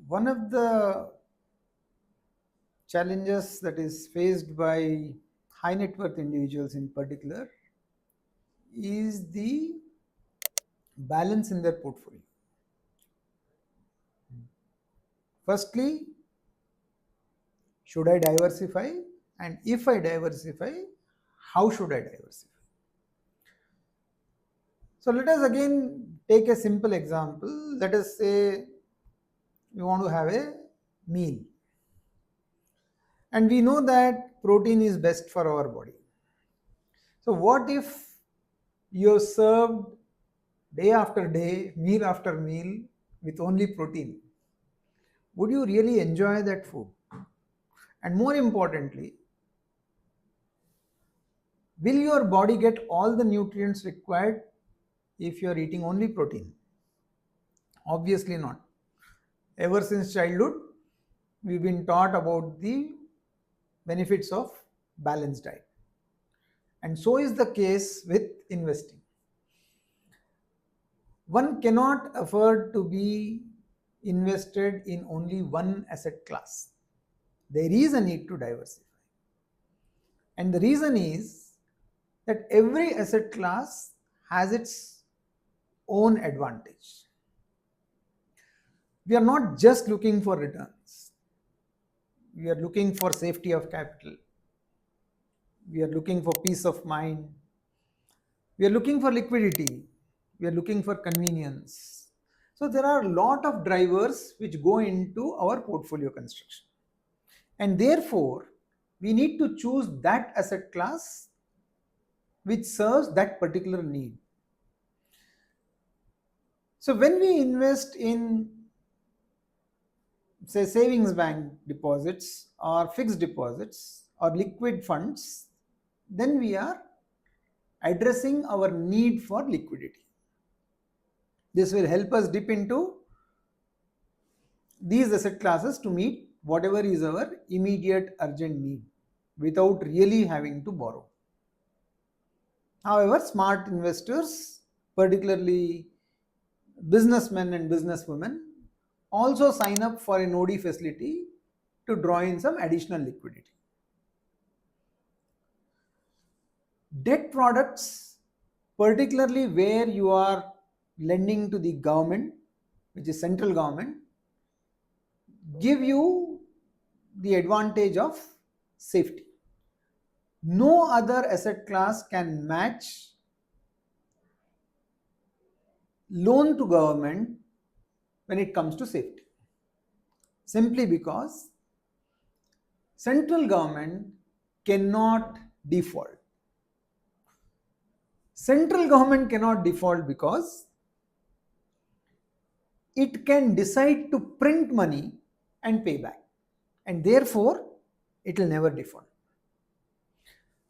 One of the challenges that is faced by high net worth individuals in particular is the balance in their portfolio. Firstly, should I diversify? And if I diversify, how should I diversify? So let us again take a simple example. Let us say we want to have a meal. And we know that protein is best for our body. So what if you're served day after day, meal after meal with only protein? Would you really enjoy that food? And more importantly, will your body get all the nutrients required if you are eating only protein? Obviously not. Ever since childhood, we've been taught about the benefits of balanced diet. And so is the case with investing. One cannot afford to be invested in only one asset class. There is a need to diversify. And the reason is that every asset class has its own advantage. We are not just looking for returns. We are looking for safety of capital. We are looking for peace of mind. We are looking for liquidity. We are looking for convenience. So there are a lot of drivers which go into our portfolio construction. And therefore, we need to choose that asset class which serves that particular need. So when we invest in, say, savings bank deposits or fixed deposits or liquid funds, then we are addressing our need for liquidity. This will help us dip into these asset classes to meet whatever is our immediate urgent need without really having to borrow. However, smart investors, particularly businessmen and businesswomen, also sign up for an OD facility to draw in some additional liquidity. Debt products, particularly where you are lending to the government, which is central government, give you the advantage of safety. No other asset class can match loan to government when it comes to safety. Simply because central government cannot default. Central government cannot default because it can decide to print money and pay back, and therefore it will never default.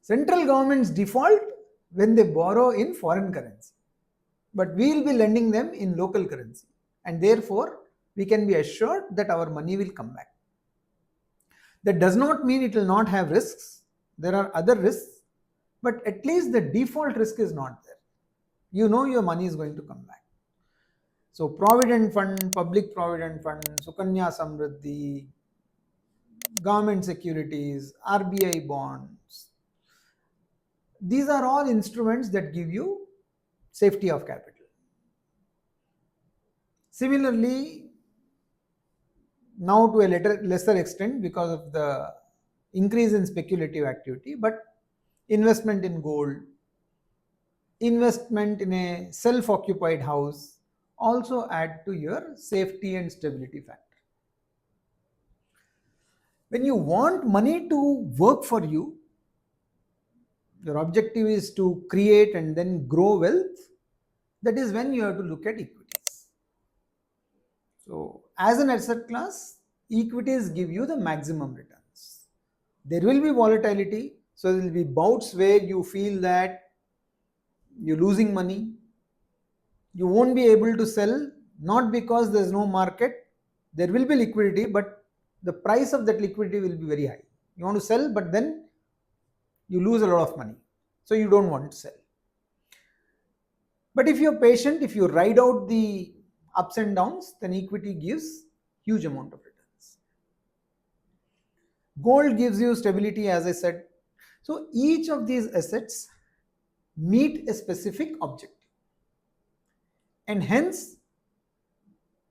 Central governments default when they borrow in foreign currency, but we will be lending them in local currency, and therefore we can be assured that our money will come back. That does not mean it will not have risks. There are other risks, but at least the default risk is not there. You know your money is going to come back. So Provident Fund, Public Provident Fund, Sukanya Samriddhi, government securities, RBI bonds, these are all instruments that give you safety of capital. Similarly, now to a lesser extent because of the increase in speculative activity, but investment in gold, investment in a self-occupied house also add to your safety and stability factor. When you want money to work for you, your objective is to create and then grow wealth, that is when you have to look at equities. So as an asset class, equities give you the maximum returns. There will be volatility, so there will be bouts where you feel that you're losing money. You won't be able to sell, not because there's no market. There will be liquidity, but the price of that liquidity will be very high. You want to sell, but then you lose a lot of money, so you don't want to sell. But if you're patient, if you ride out the ups and downs, then equity gives huge amount of returns. Gold gives you stability, as I said. So each of these assets meet a specific objective, and hence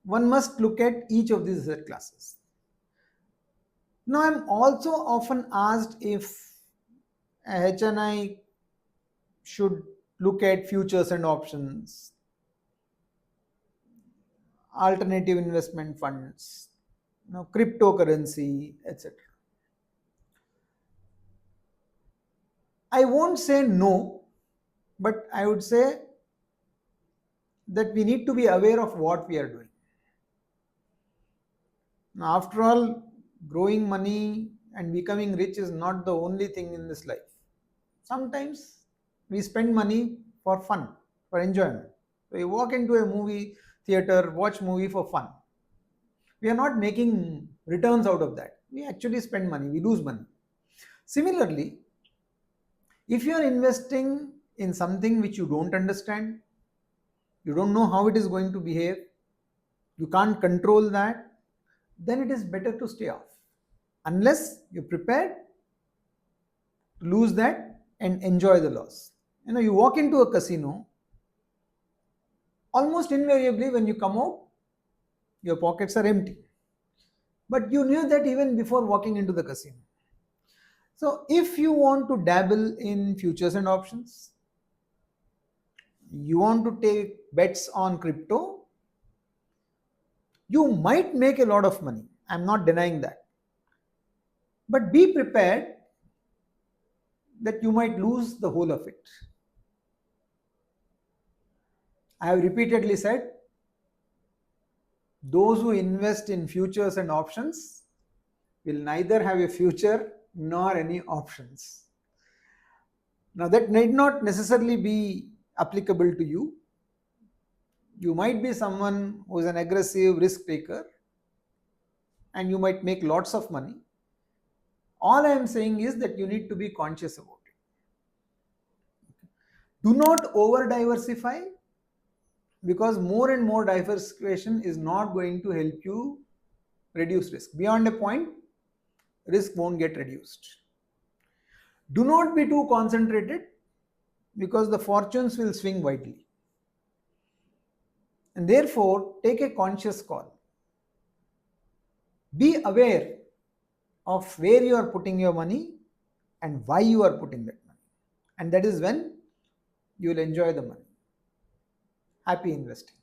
one must look at each of these asset classes. Now, I'm also often asked if a HNI should look at futures and options, alternative investment funds, cryptocurrency, etc. I won't say no, but I would say that we need to be aware of what we are doing. Now, after all, growing money and becoming rich is not the only thing in this life. Sometimes we spend money for fun, for enjoyment. So you walk into a movie theater, watch movie for fun. We are not making returns out of that. We actually spend money, we lose money. Similarly, if you are investing in something which you don't understand, you don't know how it is going to behave, you can't control that, then it is better to stay off. Unless you're prepared to lose that and enjoy the loss. You walk into a casino, almost invariably when you come out, your pockets are empty. But you knew that even before walking into the casino. So if you want to dabble in futures and options, you want to take bets on crypto, you might make a lot of money. I'm not denying that. But be prepared that you might lose the whole of it. I have repeatedly said, those who invest in futures and options will neither have a future nor any options. Now, that need not necessarily be applicable to you. You might be someone who is an aggressive risk taker and you might make lots of money. All I am saying is that you need to be conscious about it. Do not over diversify, because more and more diversification is not going to help you reduce risk. Beyond a point, risk won't get reduced. Do not be too concentrated, because the fortunes will swing widely. And therefore, take a conscious call. Be aware of where you are putting your money and why you are putting that money. And that is when you will enjoy the money. Happy investing.